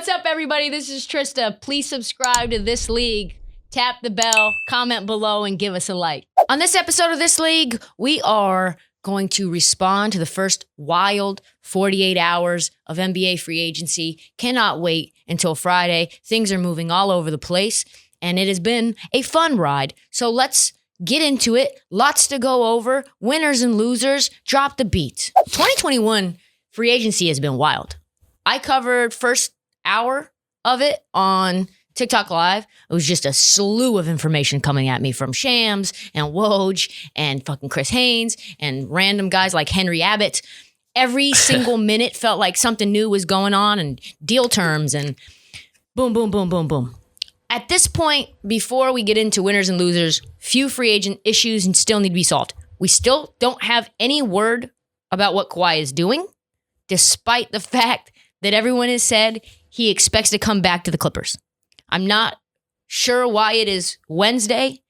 What's up, everybody? This is Trysta. Please subscribe to This League. Tap the bell, comment below, and give us a like. On this episode of This League, we are going to respond to the first wild 48 hours of NBA free agency. Cannot wait until Friday. Things are moving all over the place, and it has been a fun ride. So let's get into it. Lots to go over. Winners and losers. Drop the beat. 2021 free agency has been wild. I covered first hour of it on TikTok Live. It was just a slew of information coming at me from Shams and Woj and fucking Chris Haynes and random guys like Henry Abbott. Every single minute felt like something new was going on and deal terms and boom, boom, boom, boom, boom. At this point, before we get into winners and losers, few free agent issues and still need to be solved. We still don't have any word about what Kawhi is doing, despite the fact that everyone has said he expects to come back to the Clippers. I'm not sure why it is Wednesday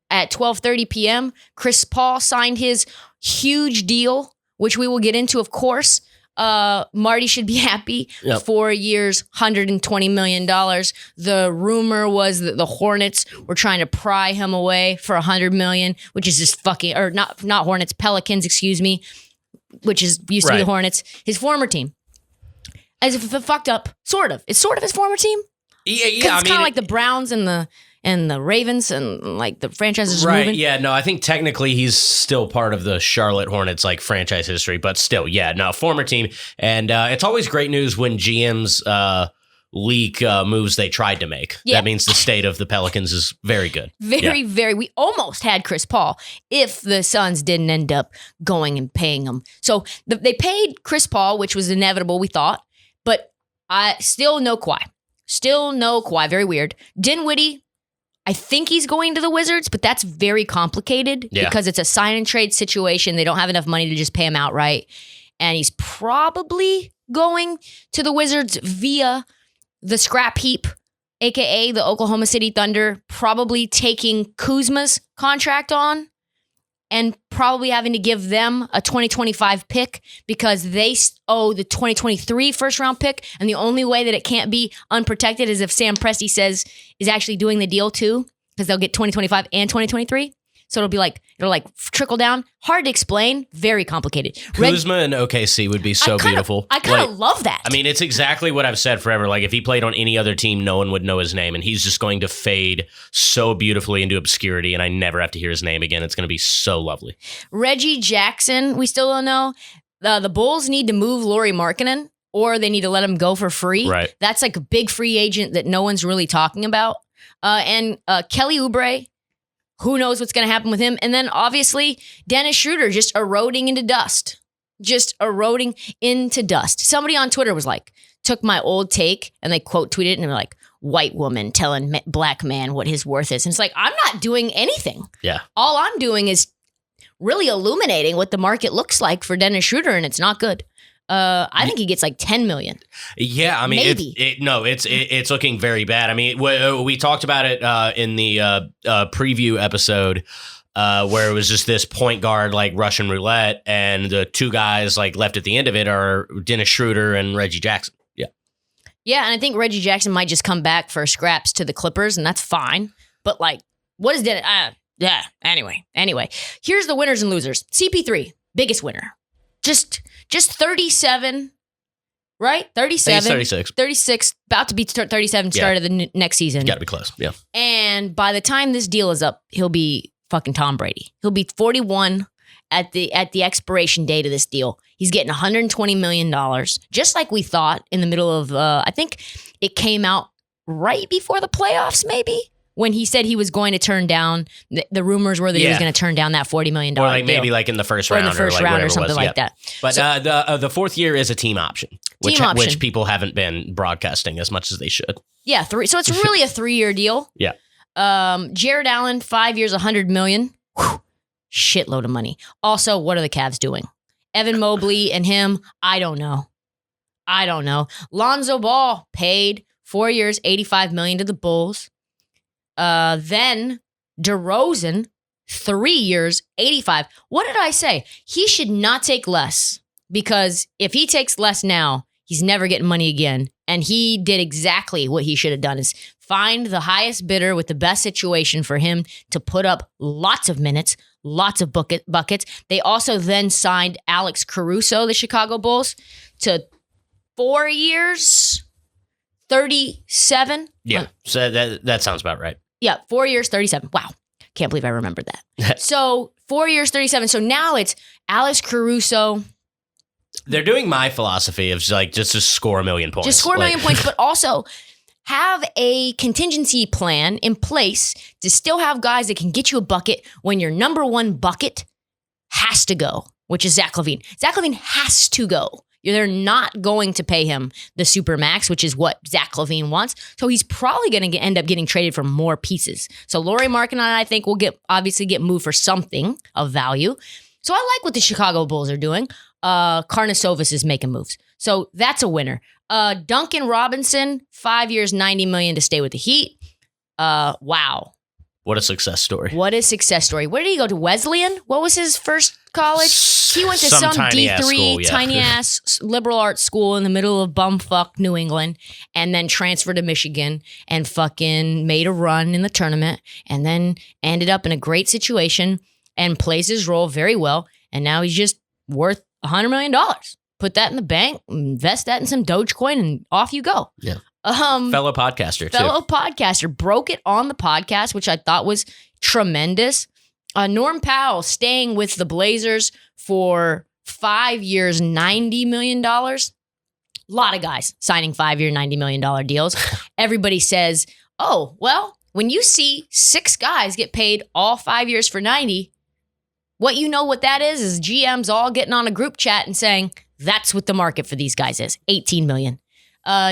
at 12:30 p.m. Chris Paul signed his huge deal, which we will get into, of course. Marty should be happy. Yep. 4 years, $120 million. The rumor was that the Hornets were trying to pry him away for $100 million, which is just fucking, or not Hornets, Pelicans, excuse me, which is used to be the Hornets, his former team. As if it fucked up, sort of. It's sort of his former team. Yeah, it's kind of like the Browns and the Ravens and like the franchises moving. Yeah, no, I think technically he's still part of the Charlotte Hornets like franchise history, but still, yeah, no, former team. And it's always great news when GMs leak moves they tried to make. Yeah. That means the state of the Pelicans is very good. Very. We almost had Chris Paul if the Suns didn't end up going and paying him. So they paid Chris Paul, which was inevitable, we thought, but still no Kawhi. Very weird. Dinwiddie, I think he's going to the Wizards, but that's very complicated because it's a sign and trade situation. They don't have enough money to just pay him outright. And he's probably going to the Wizards via the scrap heap, aka the Oklahoma City Thunder, probably taking Kuzma's contract on and probably having to give them a 2025 pick because they owe the 2023 first round pick. And the only way that it can't be unprotected is if Sam Presti says is actually doing the deal too, because they'll get 2025 and 2023. So it'll trickle down. Hard to explain. Very complicated. Kuzma and OKC would be so beautiful. I kind of love that. I mean, it's exactly what I've said forever. Like if he played on any other team, no one would know his name. And he's just going to fade so beautifully into obscurity. And I never have to hear his name again. It's going to be so lovely. Reggie Jackson, we still don't know. The Bulls need to move Lauri Markkanen or they need to let him go for free. Right. That's like a big free agent that no one's really talking about. And Kelly Oubre. Who knows what's going to happen with him? And then obviously Dennis Schroeder just eroding into dust. Somebody on Twitter was like, took my old take and they quote tweeted it and they're like, white woman telling black man what his worth is. And it's like, I'm not doing anything. Yeah. All I'm doing is really illuminating what the market looks like for Dennis Schroeder, and it's not good. I think he gets like 10 million. Yeah, I mean, it's looking very bad. I mean, we talked about it in the preview episode where it was just this point guard like Russian roulette, and the two guys like left at the end of it are Dennis Schroeder and Reggie Jackson. Yeah, and I think Reggie Jackson might just come back for scraps to the Clippers, and that's fine. But like, what is Dennis? Anyway, here's the winners and losers. CP3, biggest winner. Just 37, right? 37. 36, about to be 37 start of the next season. Got to be close, yeah. And by the time this deal is up, he'll be fucking Tom Brady. He'll be 41 at the expiration date of this deal. He's getting $120 million, just like we thought in the middle of, I think it came out right before the playoffs, maybe? When he said he was going to turn down, the rumors were that he was going to turn down that $40 million or like deal. Maybe like in the first round or something like that. But the fourth year is a team option, which people haven't been broadcasting as much as they should. Yeah, so it's really a 3-year deal. Yeah. Jared Allen, 5 years, $100 million. Whew, shitload of money. Also, what are the Cavs doing? Evan Mobley and him, I don't know. Lonzo Ball paid 4 years, $85 million to the Bulls. Then DeRozan, 3 years, 85. What did I say? He should not take less, because if he takes less now, he's never getting money again. And he did exactly what he should have done, is find the highest bidder with the best situation for him to put up lots of minutes, lots of buckets. They also then signed Alex Caruso, the Chicago Bulls, to 4 years, 37. Yeah, so that sounds about right. Yeah, 4 years, 37. Wow. Can't believe I remembered that. So 4 years, 37. So now it's Alex Caruso. They're doing my philosophy of just to score a million points. Just score a million points, but also have a contingency plan in place to still have guys that can get you a bucket when your number one bucket has to go, which is Zach LaVine. Zach LaVine has to go. They're not going to pay him the super max, which is what Zach LaVine wants. So he's probably going to end up getting traded for more pieces. So Lauri Markkanen, I think, will obviously get moved for something of value. So I like what the Chicago Bulls are doing. Karnisovas is making moves. So that's a winner. Duncan Robinson, 5 years, $90 million to stay with the Heat. Wow. What a success story. What a success story. Where did he go to? Wesleyan? What was his first college? He went to some D3 tiny-ass liberal arts school in the middle of bumfuck New England, and then transferred to Michigan and fucking made a run in the tournament, and then ended up in a great situation and plays his role very well, and now he's just worth $100 million. Put that in the bank, invest that in some Dogecoin, and off you go. Yeah. Fellow podcaster broke it on the podcast, which I thought was tremendous. Norm Powell staying with the Blazers for 5 years, $90 million. A lot of guys signing 5-year, $90 million deals. Everybody says, oh, well, when you see 6 guys get paid all 5 years for 90, what that is GMs all getting on a group chat and saying, that's what the market for these guys is, $18 million.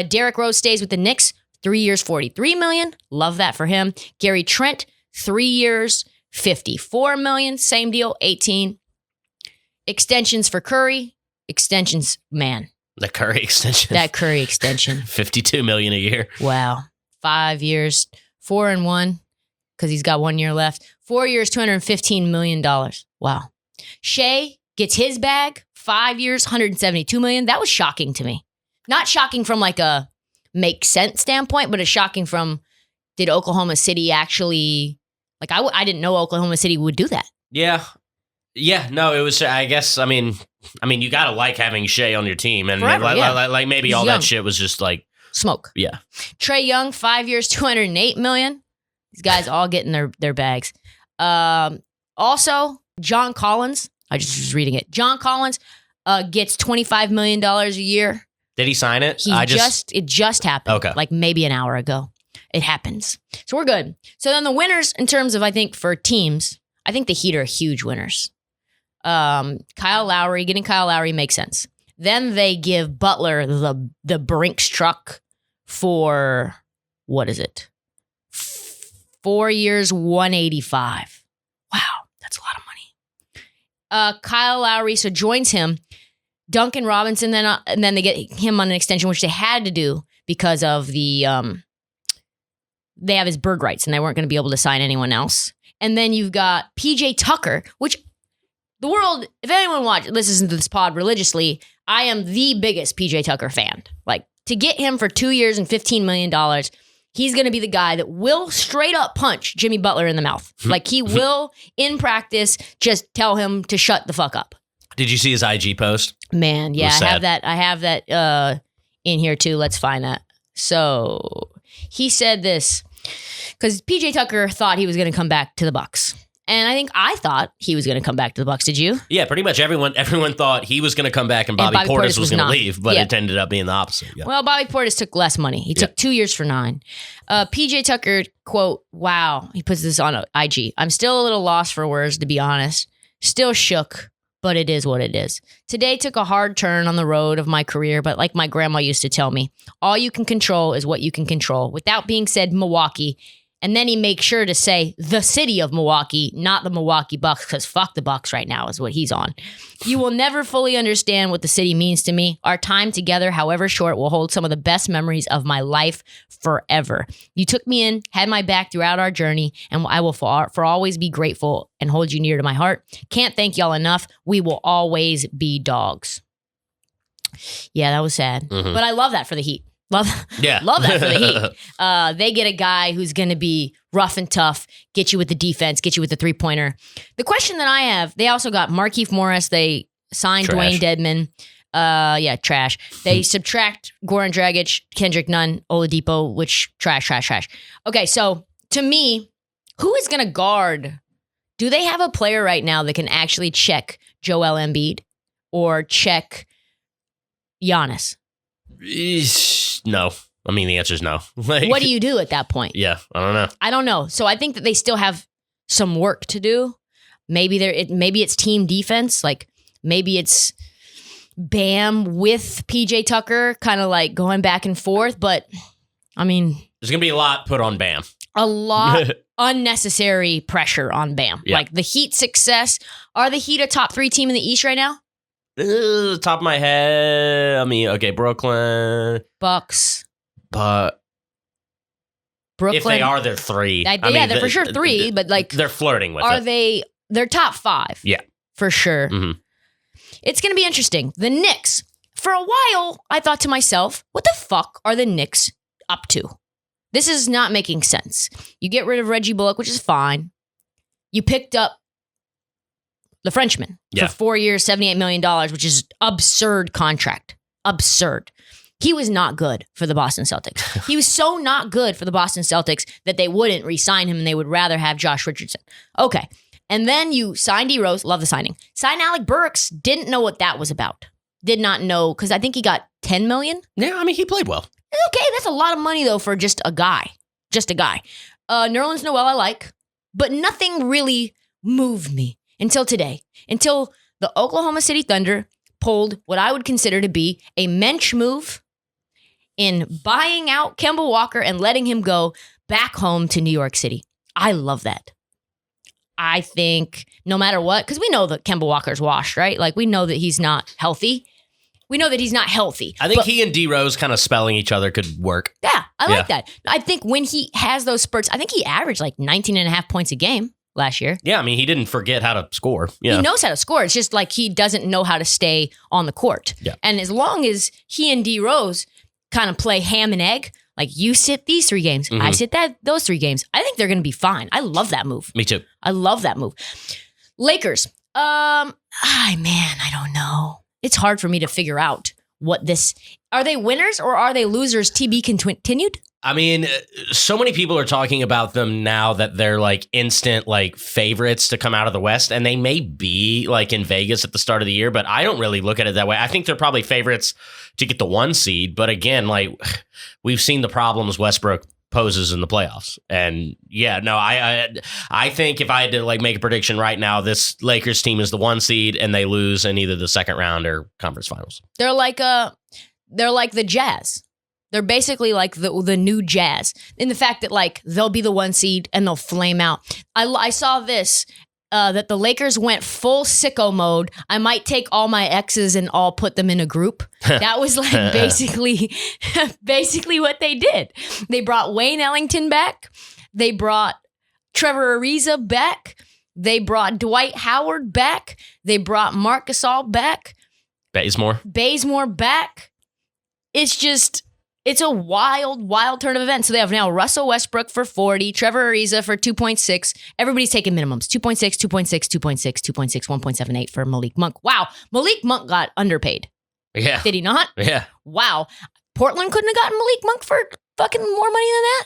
Derrick Rose stays with the Knicks, 3 years, $43 million. Love that for him. Gary Trent, 3 years, $54 million. Same deal, 18. Extensions for Curry. Extensions, man. The Curry extension. That Curry extension. $52 million a year. Wow. 5 years, 4 and 1, because he's got 1 year left. 4 years, $215 million. Wow. Shea gets his bag, 5 years, $172 million. That was shocking to me. Not shocking from like a make sense standpoint, but it's shocking from, did Oklahoma City actually, like I didn't know Oklahoma City would do that. Yeah. Yeah, no, it was, I guess, I mean, you got to like having Shea on your team. And Forever, like maybe he's all young. that shit was just like. Smoke. Yeah. Trae Young, 5 years, $208 million. These guys all getting their bags. Also, John Collins, I just was reading it. John Collins gets $25 million a year. Did he sign it? It just happened. Okay. Like maybe an hour ago. It happens. So we're good. So then the winners in terms of, I think, for teams, I think the Heat are huge winners. Getting Kyle Lowry makes sense. Then they give Butler the Brinks truck for, what is it? 4 years, $185. Wow, that's a lot of money. Kyle Lowry joins him. Duncan Robinson, and then they get him on an extension, which they had to do because of they have his bird rights, and they weren't going to be able to sign anyone else. And then you've got PJ Tucker, which the world, if anyone listens to this pod religiously, I am the biggest PJ Tucker fan. Like, to get him for 2 years and $15 million, he's going to be the guy that will straight up punch Jimmy Butler in the mouth. Like, he will, in practice, just tell him to shut the fuck up. Did you see his IG post? Man, yeah, I have that in here too. Let's find that. So he said this because PJ Tucker thought he was going to come back to the Bucks, and I thought he was going to come back to the Bucks. Did you? Yeah, pretty much everyone thought he was going to come back and Bobby Portis was going to leave, but it ended up being the opposite. Yeah. Well, Bobby Portis took less money. He took 2 years for $9 million. PJ Tucker, quote, wow, he puts this on IG. I'm still a little lost for words, to be honest. Still shook. But it is what it is. Today took a hard turn on the road of my career, but like my grandma used to tell me, all you can control is what you can control. With that being said, Milwaukee. And then he makes sure to say the city of Milwaukee, not the Milwaukee Bucks, because fuck the Bucks right now is what he's on. You will never fully understand what the city means to me. Our time together, however short, will hold some of the best memories of my life forever. You took me in, had my back throughout our journey, and I will for always be grateful and hold you near to my heart. Can't thank y'all enough. We will always be dogs. Yeah, that was sad. Mm-hmm. But I love that for the Heat. Love that for the Heat. They get a guy who's going to be rough and tough, get you with the defense, get you with the three-pointer. The question that I have, they also got Markieff Morris. They signed Trash. Dwayne Dedman. Trash. They subtract Goran Dragic, Kendrick Nunn, Oladipo, which trash. Okay, so to me, who is going to guard? Do they have a player right now that can actually check Joel Embiid or check Giannis? No. I mean, the answer is no. What do you do at that point? Yeah, I don't know. So I think that they still have some work to do. Maybe it's team defense. Like maybe it's Bam with PJ Tucker kind of like going back and forth. But I mean, there's going to be a lot put on Bam. A lot unnecessary pressure on Bam. Yeah. Like the Heat's success. Are the Heat a top 3 team in the East right now? Top of my head. I mean, okay, Brooklyn. Bucks. But Brooklyn. if they are, they're 3. They're for sure 3, but like they're flirting with it. They're top 5. Yeah. For sure. Mm-hmm. It's going to be interesting. The Knicks. For a while, I thought to myself, what the fuck are the Knicks up to? This is not making sense. You get rid of Reggie Bullock, which is fine. You picked up the Frenchman for 4 years, $78 million, which is absurd contract. Absurd. He was not good for the Boston Celtics. He was so not good for the Boston Celtics that they wouldn't re-sign him and they would rather have Josh Richardson. Okay. And then you signed D Rose. Love the signing. Sign Alec Burks. Didn't know what that was about. Did not know because I think he got $10 million. Yeah, I mean, he played well. Okay, that's a lot of money though for just a guy. Nerlens Noel I like, but nothing really moved me until today. Until the Oklahoma City Thunder pulled what I would consider to be a mensch move in buying out Kemba Walker and letting him go back home to New York City. I love that. I think no matter what, because we know that Kemba Walker's washed, right? Like we know that he's not healthy. I think he and D Rose kind of spelling each other could work. Yeah, I like that. I think when he has those spurts, I think he averaged like 19 and a half points a game last year. Yeah, I mean, he didn't forget how to score. Yeah. He knows how to score. It's just like he doesn't know how to stay on the court. Yeah. And as long as he and D Rose kind of play ham and egg, like you sit these 3 games, I sit those 3 games, I think they're going to be fine. I love that move. Me too. I love that move. Lakers. I don't know. It's hard for me to figure out are they winners or are they losers? TB continued? I mean, so many people are talking about them now that they're like instant like favorites to come out of the West, and they may be like in Vegas at the start of the year, but I don't really look at it that way. I think they're probably favorites to get the 1 seed, but again, like we've seen the problems Westbrook poses in the playoffs. And yeah, no, I think if I had to like make a prediction right now, this Lakers team is the 1 seed and they lose in either the second round or conference finals. They're like the Jazz. They're basically like the new Jazz in the fact that like they'll be the 1 seed and they'll flame out. I saw this that the Lakers went full sicko mode. I might take all my exes and all put them in a group. That was like basically what they did. They brought Wayne Ellington back. They brought Trevor Ariza back. They brought Dwight Howard back. They brought Marc Gasol back. Bazemore back. It's a wild turn of events. So they have now Russell Westbrook for 40, Trevor Ariza for 2.6. Everybody's taking minimums. 2.6, 2.6, 2.6, 2.6, 1.78 for Malik Monk. Wow. Malik Monk got underpaid. Yeah. Did he not? Yeah. Wow. Portland couldn't have gotten Malik Monk for fucking more money than that?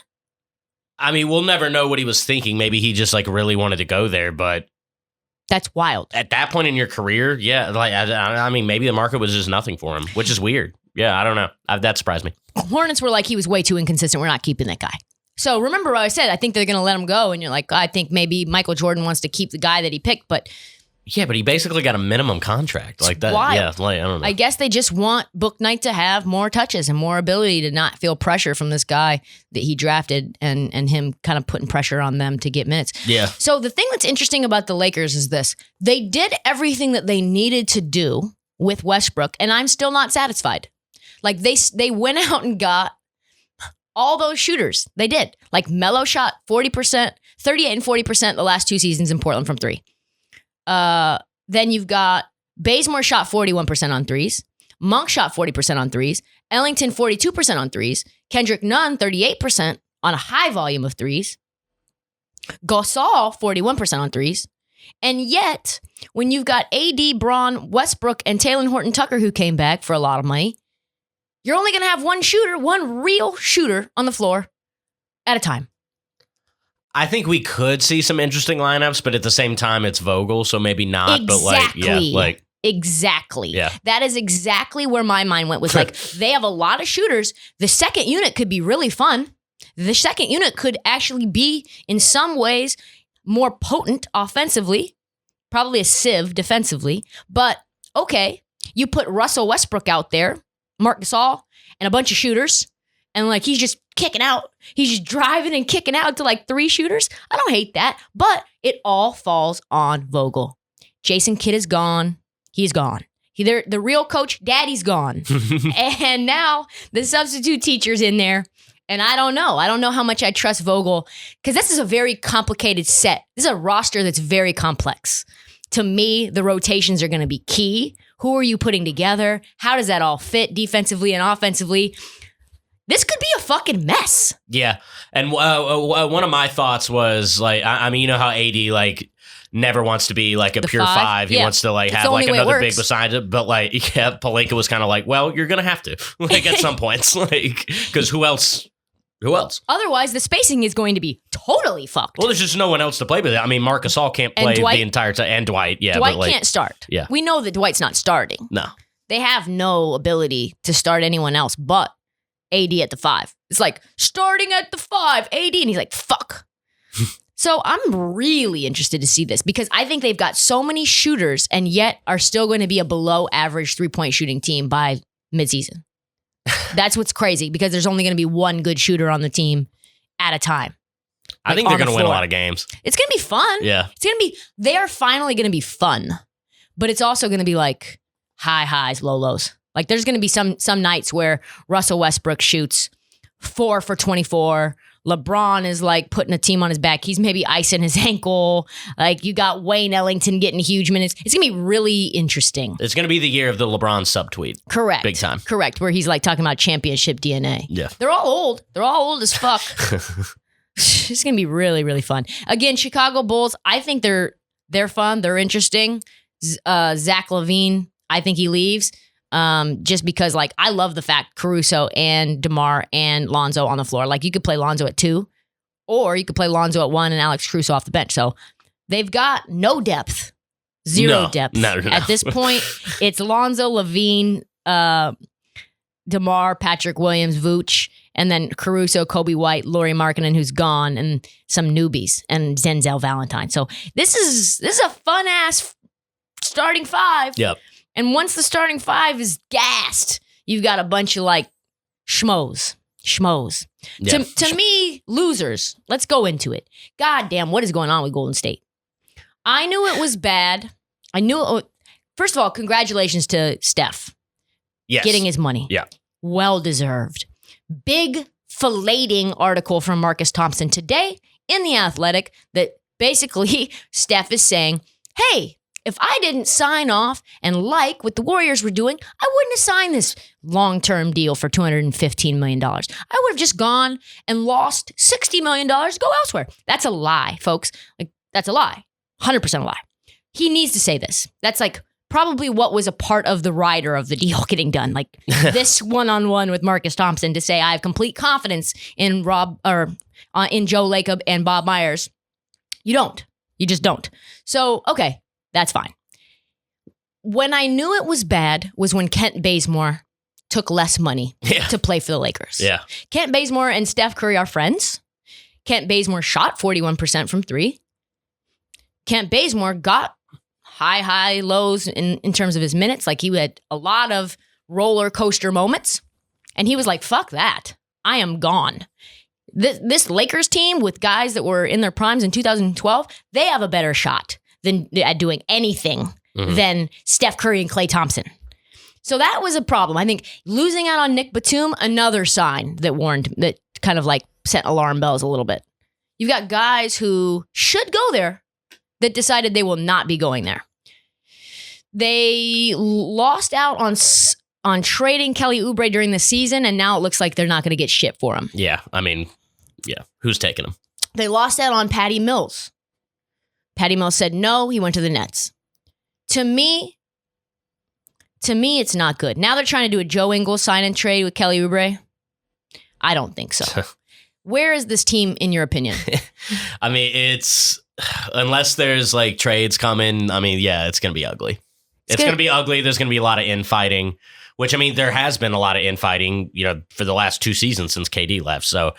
I mean, we'll never know what he was thinking. Maybe he just like really wanted to go there, but that's wild. At that point in your career, yeah, like I mean, maybe the market was just nothing for him, which is weird. Yeah, I don't know. That surprised me. Hornets were like, he was way too inconsistent. We're not keeping that guy. So remember what I said, I think they're going to let him go. And you're like, I think maybe Michael Jordan wants to keep the guy that he picked, but yeah, but he basically got a minimum contract like that. Wild. Yeah, like, I don't know. I guess they just want Book Knight to have more touches and more ability to not feel pressure from this guy that he drafted and him kind of putting pressure on them to get minutes. Yeah. So the thing that's interesting about the Lakers is this. They did everything that they needed to do with Westbrook, and I'm still not satisfied. Like they went out and got all those shooters. They did. Like Melo shot 40%, 38 and 40% the last 2 seasons in Portland from 3. Then you've got Bazemore shot 41% on threes. Monk shot 40% on threes. Ellington, 42% on threes. Kendrick Nunn, 38% on a high volume of threes. Gasol, 41% on threes. And yet, when you've got AD, Braun, Westbrook, and Taylor Horton Tucker who came back for a lot of money, you're only going to have one real shooter on the floor at a time. I think we could see some interesting lineups, but at the same time, it's Vogel, so maybe not. Exactly. But Exactly. Yeah. That is exactly where my mind went. Was like, they have a lot of shooters. The second unit could be really fun. The second unit could actually be, in some ways, more potent offensively, probably a sieve defensively. But okay, you put Russell Westbrook out there, Marc Gasol, and a bunch of shooters, and like he's just kicking out. He's just driving and kicking out to like 3 shooters. I don't hate that, but it all falls on Vogel. Jason Kidd is gone. He's gone. The real coach, Daddy's gone. And now the substitute teacher's in there. And I don't know. I don't know how much I trust Vogel, because this is a very complicated set. This is a roster that's very complex. To me, the rotations are going to be key. Who are you putting together? How does that all fit defensively and offensively? This could be a fucking mess. Yeah. And one of my thoughts was like, I mean, you know how AD like never wants to be like a pure five. He wants to like have like another big beside it. But like, yeah, Pelinka was kind of like, well, you're going to have to like at some points, like, because who else? Who else? Otherwise, the spacing is going to be totally fucked. Well, there's just no one else to play with it. I mean, Marc Gasol can't play the entire time. And Dwight, yeah. Dwight can't start. Yeah. We know that Dwight's not starting. No. They have no ability to start anyone else but AD at the 5. It's like, starting at the 5, AD. And he's like, fuck. So I'm really interested to see this, because I think they've got so many shooters and yet are still going to be a below average 3-point shooting team by midseason. That's what's crazy, because there's only going to be one good shooter on the team at a time. I think they're going to win a lot of games. It's going to be fun. Yeah. They are finally going to be fun, but it's also going to be like high highs, low lows. Like there's going to be some nights where Russell Westbrook shoots 4 for 24. LeBron is like putting a team on his back. He's maybe icing his ankle. Like you got Wayne Ellington getting huge minutes. It's going to be really interesting. It's going to be the year of the LeBron subtweet. Correct. Big time. Correct. Where he's like talking about championship DNA. Yeah. They're all old. They're all old as fuck. It's going to be really, really fun. Again, Chicago Bulls, I think they're fun. They're interesting. Zach LaVine, I think he leaves. Just because like I love the fact Caruso and DeMar and Lonzo on the floor. Like you could play Lonzo at 2, or you could play Lonzo at 1 and Alex Caruso off the bench. So they've got no depth, zero depth. No. At this point, it's Lonzo, LaVine, DeMar, Patrick Williams, Vooch, and then Caruso, Kobe White, Lauri Markkanen, who's gone, and some newbies, and Denzel Valentine. So this is a fun ass starting 5. Yep. And once the starting 5 is gassed, you've got a bunch of like schmoes. Yeah. To me, losers. Let's go into it. God damn, what is going on with Golden State? I knew it was bad. First of all, congratulations to Steph. Yes. Getting his money. Yeah. Well deserved. Big filleting article from Marcus Thompson today in The Athletic that basically Steph is saying, hey, if I didn't sign off and like what the Warriors were doing, I wouldn't have signed this long-term deal for $215 million. I would have just gone and lost $60 million to go elsewhere. That's a lie, folks. Like, that's a lie. 100% a lie. He needs to say this. That's like probably what was a part of the rider of the deal getting done. Like this one-on-one with Marcus Thompson to say, I have complete confidence in Joe Lacob and Bob Myers. You don't. You just don't. So, okay. That's fine. When I knew it was bad was when Kent Bazemore took less money to play for the Lakers. Yeah. Kent Bazemore and Steph Curry are friends. Kent Bazemore shot 41% from 3. Kent Bazemore got high lows in terms of his minutes. Like he had a lot of roller coaster moments. And he was like, fuck that. I am gone. This Lakers team with guys that were in their primes in 2012, they have a better shot at doing anything than Steph Curry and Klay Thompson. So that was a problem. I think losing out on Nick Batum, another sign that kind of like set alarm bells a little bit. You've got guys who should go there that decided they will not be going there. They lost out on on trading Kelly Oubre during the season, and now it looks like they're not going to get shit for him. Yeah, I mean, who's taking him? They lost out on Patty Mills. Patty Mills said no, he went to the Nets. To me, it's not good. Now they're trying to do a Joe Ingles sign and trade with Kelly Oubre. I don't think so. Where is this team in your opinion? I mean, it's unless there's like trades coming. I mean, yeah, it's going to be ugly. It's going to be ugly. There's going to be a lot of infighting, which I mean, there has been a lot of infighting, for the last 2 seasons since KD left. So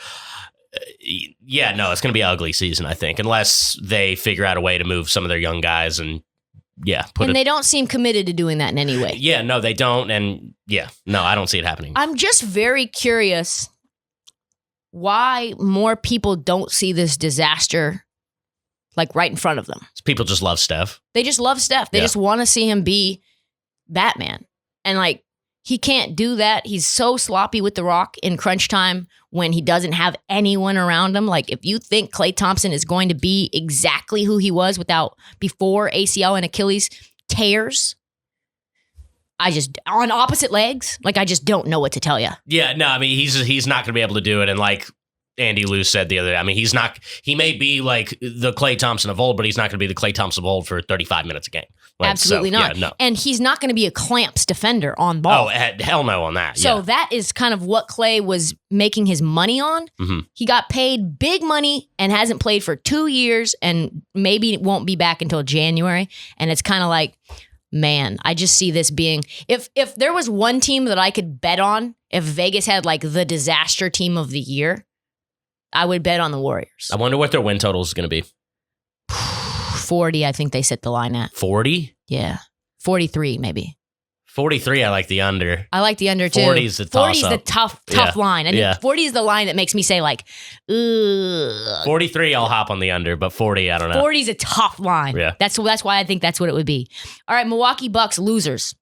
yeah, no, it's going to be an ugly season, I think, unless they figure out a way to move some of their young guys and they don't seem committed to doing that in any way. Yeah, no, they don't. And no, I don't see it happening. I'm just very curious why more people don't see this disaster like right in front of them. People just love Steph. They just love Steph. They just want to see him be Batman. And like, he can't do that. He's so sloppy with the rock in crunch time when he doesn't have anyone around him. Like, if you think Klay Thompson is going to be exactly who he was before ACL and Achilles tears, on opposite legs, like, I just don't know what to tell you. Yeah, no, I mean, he's not going to be able to do it. And like Andy Liu said the other day, I mean, he may be like the Klay Thompson of old, but he's not going to be the Klay Thompson of old for 35 minutes a game. Absolutely not. Yeah, no. And he's not going to be a clamps defender on ball. Oh, hell no on that. So that is kind of what Klay was making his money on. Mm-hmm. He got paid big money and hasn't played for 2 years and maybe won't be back until January. And it's kind of like, man, I just see this being, if there was one team that I could bet on, if Vegas had like the disaster team of the year, I would bet on the Warriors. I wonder what their win total is going to be. 40, I think they set the line at. 40? Yeah. 43, maybe. 43, I like the under. I like the under, too. 40 is the toss 40 is the tough line. I think 40 is the line that makes me say, like, ugh. 43, I'll hop on the under, but 40, I don't know. 40 is a tough line. Yeah. That's why I think that's what it would be. All right, Milwaukee Bucks, losers.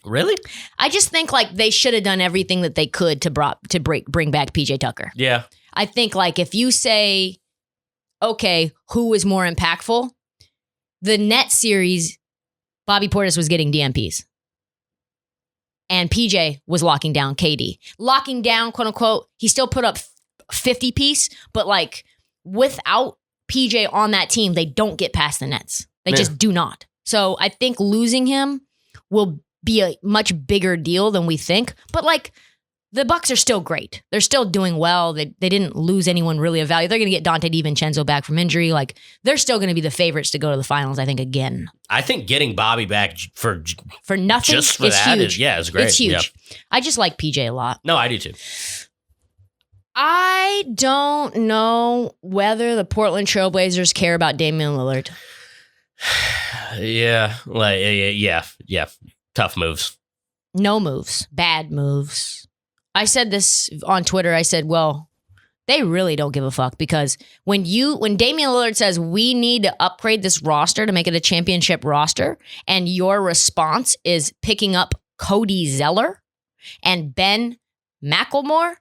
Really? I just think, like, they should have done everything that they could to bring back PJ Tucker. Yeah. I think, like, if you say, okay, who was more impactful? The Nets series, Bobby Portis was getting DMPs. And PJ was locking down KD. Locking down, quote unquote, he still put up 50 piece, but like without PJ on that team, they don't get past the Nets. They just do not. So I think losing him will be a much bigger deal than we think. But like, the Bucks are still great. They're still doing well. They didn't lose anyone really of value. They're going to get Dante DiVincenzo back from injury. Like, they're still going to be the favorites to go to the finals, I think, again. I think getting Bobby back for nothing just for is that huge. Is great. It's huge. Yeah. I just like PJ a lot. No, I do too. I don't know whether the Portland Trailblazers care about Damian Lillard. Yeah. Tough moves. No moves. Bad moves. I said this on Twitter. I said, well, they really don't give a fuck, because when Damian Lillard says we need to upgrade this roster to make it a championship roster, and your response is picking up Cody Zeller and Ben McLemore,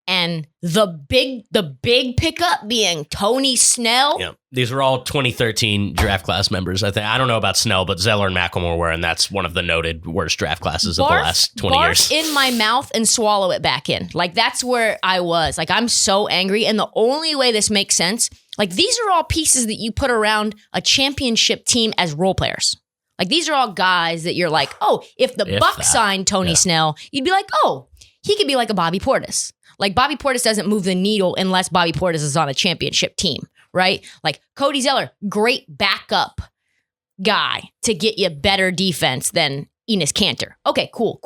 and the big pickup being Tony Snell. Yeah, these were all 2013 draft class members. I think, I don't know about Snell, but Zeller and McLemore were, and that's one of the noted worst draft classes of the last 20 years. In my mouth and swallow it back in. Like, that's where I was. Like, I'm so angry, and the only way this makes sense, like, these are all pieces that you put around a championship team as role players. Like, these are all guys that you're like, oh, if the Bucks signed Tony Snell, you'd be like, oh, he could be like a Bobby Portis. Like, Bobby Portis doesn't move the needle unless Bobby Portis is on a championship team, right? Like, Cody Zeller, great backup guy to get you better defense than Enes Kanter. Okay, cool.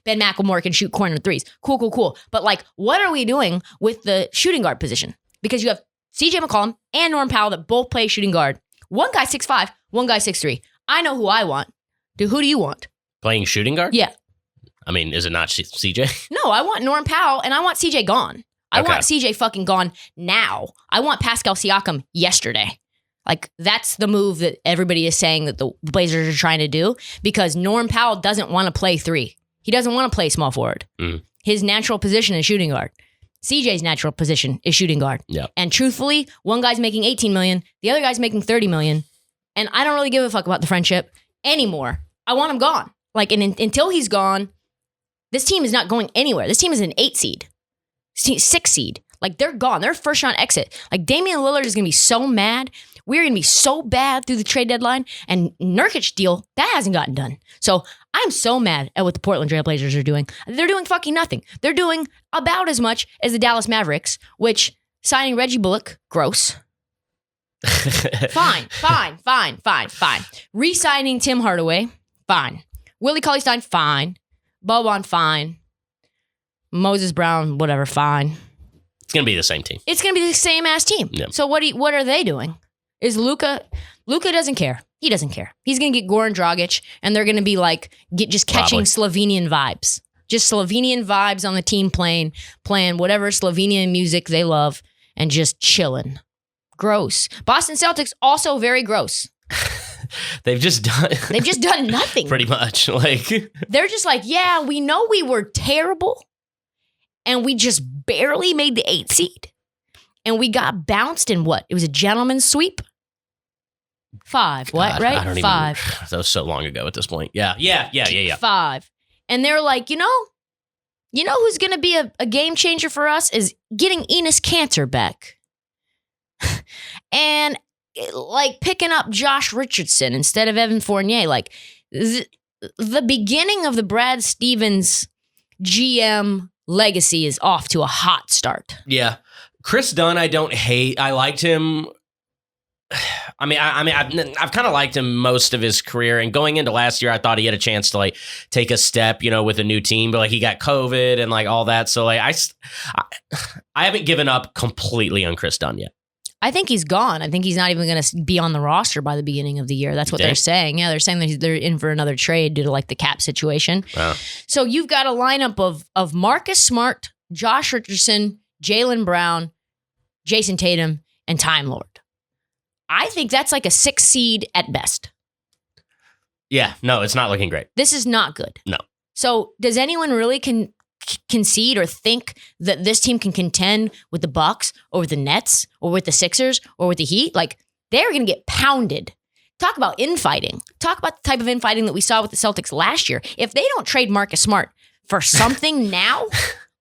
Ben McLemore can shoot corner threes. Cool. But, like, what are we doing with the shooting guard position? Because you have CJ McCollum and Norm Powell that both play shooting guard. One guy 6'5", one guy 6'3". I know who I want. Who do you want? Playing shooting guard? Yeah. I mean, is it not CJ? No, I want Norm Powell and I want CJ gone. I want CJ fucking gone now. I want Pascal Siakam yesterday. Like, that's the move that everybody is saying that the Blazers are trying to do, because Norm Powell doesn't want to play three. He doesn't want to play small forward. Mm. His natural position is shooting guard. CJ's natural position is shooting guard. Yeah. And truthfully, one guy's making $18 million, the other guy's making $30 million. And I don't really give a fuck about the friendship anymore. I want him gone. Like, and until he's gone, This team is not going anywhere. This team is an 8 seed, 6 seed. Like, they're gone. They're first round exit. Like, Damian Lillard is going to be so mad. We're going to be so bad through the trade deadline. And Nurkic deal, that hasn't gotten done. So I'm so mad at what the Portland Trail Blazers are doing. They're doing fucking nothing. They're doing about as much as the Dallas Mavericks, which signing Reggie Bullock, gross. Fine. Re-signing Tim Hardaway, fine. Willie Cauley-Stein, fine. Boban, fine. Moses Brown, whatever, fine. It's going to be the same team. It's going to be the same ass team. Yeah. So what are they doing? Is Luka doesn't care. He doesn't care. He's going to get Goran Dragic, and they're going to be like, just catching Slovenian vibes. Just Slovenian vibes on the team playing whatever Slovenian music they love, and just chilling. Gross. Boston Celtics, also very gross. They've just done nothing. Pretty much. Like, they're just like, yeah, we know we were terrible, and we just barely made the 8 seed. And we got bounced in what? It was a gentleman's sweep? 5. What, God, right? I don't 5. Even, that was so long ago at this point. Yeah. 5. And they're like, you know who's going to be a game changer for us is getting Enes Kanter back. And like picking up Josh Richardson instead of Evan Fournier. Like the beginning of the Brad Stevens GM legacy is off to a hot start. Yeah. Chris Dunn, I don't hate. I liked him. I've kind of liked him most of his career, and going into last year, I thought he had a chance to like take a step, with a new team, but like he got COVID and like all that. So like I haven't given up completely on Chris Dunn yet. I think he's gone. I think he's not even going to be on the roster by the beginning of the year. That's what they're saying. Yeah, they're saying that they're in for another trade due to like the cap situation. Wow. So you've got a lineup of Marcus Smart, Josh Richardson, Jaylen Brown, Jason Tatum, and Time Lord. I think that's like a 6 seed at best. Yeah, no, it's not looking great. This is not good. No. So does anyone really concede or think that this team can contend with the Bucks or with the Nets or with the Sixers or with the Heat? Like, they're going to get pounded. Talk about infighting. Talk about the type of infighting that we saw with the Celtics last year. If they don't trade Marcus Smart for something now,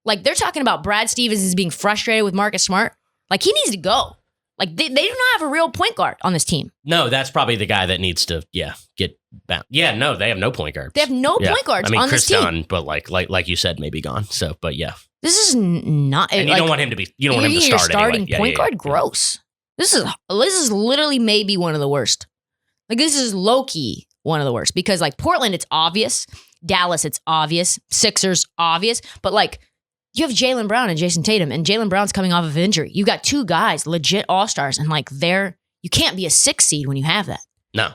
like they're talking about Brad Stevens is being frustrated with Marcus Smart. Like, he needs to go. Like, they do not have a real point guard on this team. No, that's probably the guy that needs to, get bound. Yeah, no, they have no point guards. They have no point guards on Chris this team. Dunn, but like you said, maybe gone. So, but yeah. This is not... And you don't want him to be... You don't want him to start starting anyway. point guard? Gross. This is literally maybe one of the worst. Like, this is low-key one of the worst. Because, like, Portland, it's obvious. Dallas, it's obvious. Sixers, obvious. But, like... You have Jaylen Brown and Jason Tatum, and Jaylen Brown's coming off of injury. You got 2 guys, legit all-stars, and like you can't be a 6 seed when you have that. No.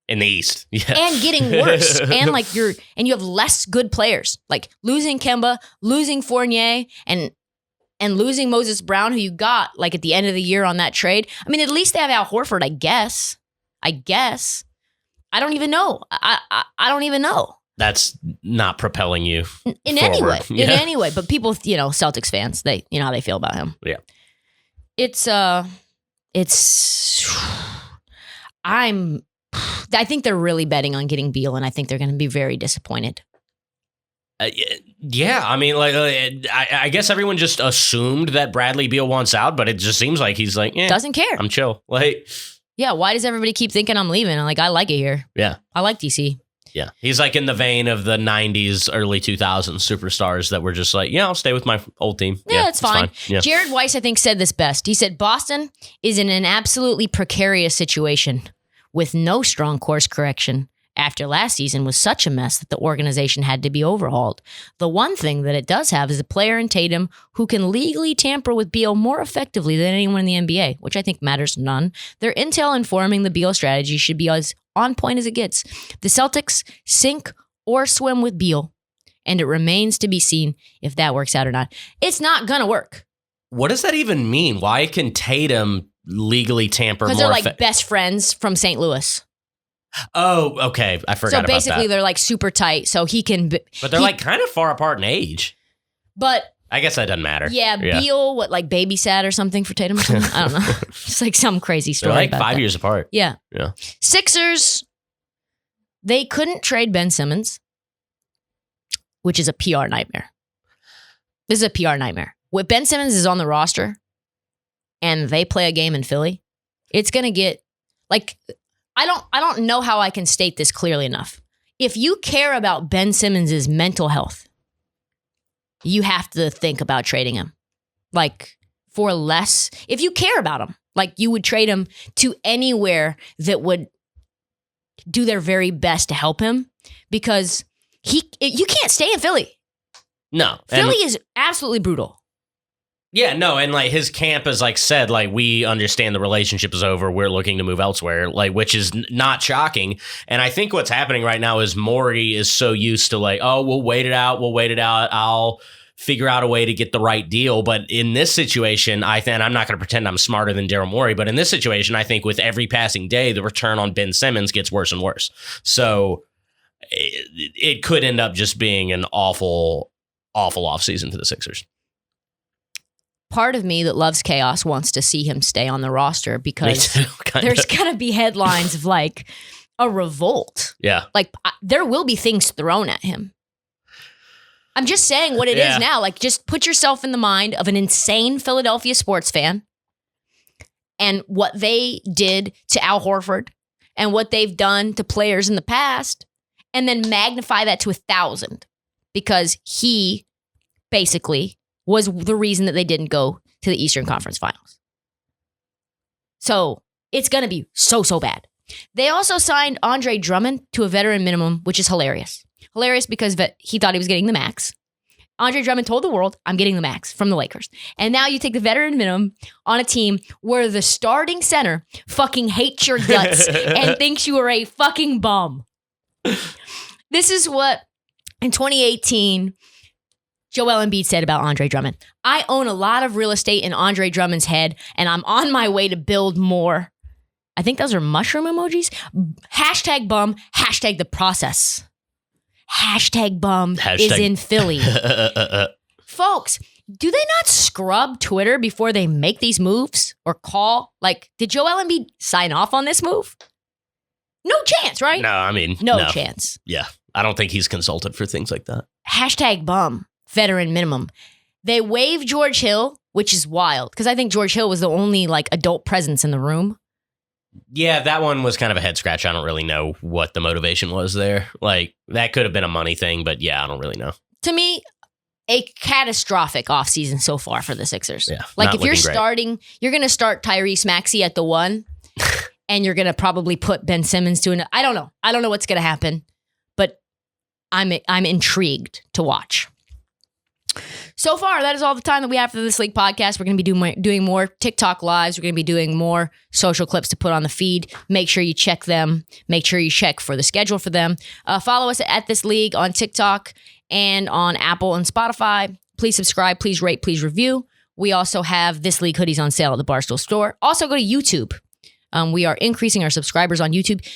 In the East. Yeah. And getting worse. And like you have less good players. Like losing Kemba, losing Fournier, and losing Moses Brown, who you got like at the end of the year on that trade. I mean, at least they have Al Horford, I guess. I don't even know. I don't even know. That's not propelling you in forward. Any way. Yeah. In any way. But people, Celtics fans, they how they feel about him. Yeah. I think they're really betting on getting Beal, and I think they're going to be very disappointed. Yeah, I mean, like, I guess everyone just assumed that Bradley Beal wants out, but it just seems like he's like, doesn't care. I'm chill. Like, yeah, why does everybody keep thinking I'm leaving? I'm like, I like it here. Yeah. I like DC. Yeah. He's like in the vein of the 90s, early 2000s superstars that were just like, yeah, I'll stay with my old team. Yeah, it's fine. Yeah. Jared Weiss, I think, said this best. He said, Boston is in an absolutely precarious situation with no strong course correction after last season was such a mess that the organization had to be overhauled. The one thing that it does have is a player in Tatum who can legally tamper with Beal more effectively than anyone in the NBA, which I think matters none. Their intel informing the Beal strategy should be as on point as it gets. The Celtics sink or swim with Beal, and it remains to be seen if that works out or not. It's not going to work. What does that even mean? Why can Tatum legally tamper more? Because they're like best friends from St. Louis. Oh, okay. I forgot about that. So basically they're like super tight, so he can... But they're like kind of far apart in age. But... I guess that doesn't matter. Yeah, Beal, babysat or something for Tatum or something? I don't know. It's like some crazy story. They're like about 5 that. years apart. Yeah. Yeah. Sixers, they couldn't trade Ben Simmons. which is a PR nightmare. This is a PR nightmare. When Ben Simmons is on the roster and they play a game in Philly, it's going to get like, I don't know how I can state this clearly enough. If you care about Ben Simmons' mental health, you have to think about trading him. Like, for less. If you care about him, like, you would trade him to anywhere that would do their very best to help him, because you can't stay in Philly. No. Philly is absolutely brutal. Yeah, no, and like his camp has like said, like, we understand the relationship is over. We're looking to move elsewhere, like, which is not shocking. And I think what's happening right now is Morey is so used to like, oh, we'll wait it out. I'll figure out a way to get the right deal. But in this situation, and I'm not going to pretend I'm smarter than Daryl Morey, but in this situation, I think with every passing day, the return on Ben Simmons gets worse and worse. So it could end up just being an awful offseason for the Sixers. Part of me that loves chaos wants to see him stay on the roster, because there's going to be headlines of like a revolt. Yeah. Like there will be things thrown at him. I'm just saying what it is now. Like, just put yourself in the mind of an insane Philadelphia sports fan and what they did to Al Horford and what they've done to players in the past, and then magnify that to 1,000, because he basically was the reason that they didn't go to the Eastern Conference Finals. So it's going to be so bad. They also signed Andre Drummond to a veteran minimum, which is hilarious. Hilarious because he thought he was getting the max. Andre Drummond told the world, I'm getting the max from the Lakers. And now you take the veteran minimum on a team where the starting center fucking hates your guts and thinks you are a fucking bum. This is what, in 2018, Joel Embiid said about Andre Drummond. I own a lot of real estate in Andre Drummond's head, and I'm on my way to build more. I think those are mushroom emojis. Hashtag bum, hashtag the process. Hashtag bum is in Philly. Folks, do they not scrub Twitter before they make these moves or call? Like, did Joel Embiid sign off on this move? No chance, right? No, I mean, no chance. Yeah, I don't think he's consulted for things like that. Hashtag bum, veteran minimum. They waived George Hill, which is wild, because I think George Hill was the only like adult presence in the room. Yeah, that one was kind of a head scratch. I don't really know what the motivation was there. Like, that could have been a money thing, but yeah, I don't really know. To me, a catastrophic offseason so far for the Sixers. Yeah, like, if you're starting, you're going to start Tyrese Maxey at the 1, and you're going to probably put Ben Simmons to an. I don't know what's going to happen, but I'm intrigued to watch. So far, that is all the time that we have for this league podcast. We're going to be doing more TikTok lives. We're going to be doing more social clips to put on the feed. Make sure you check them. Make sure you check for the schedule for them. Follow us at This League on TikTok and on Apple and Spotify. Please subscribe. Please rate. Please review. We also have This League hoodies on sale at the Barstool store. Also, go to YouTube. We are increasing our subscribers on YouTube.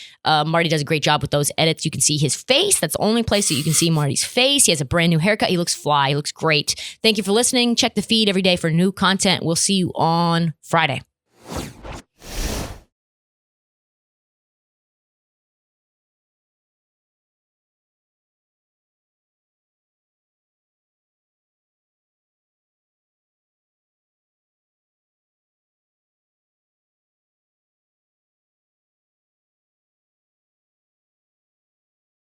Marty does a great job with those edits. You can see his face. That's the only place that you can see Marty's face. He has a brand new haircut. He looks fly. He looks great. Thank you for listening. Check the feed every day for new content. We'll see you on Friday.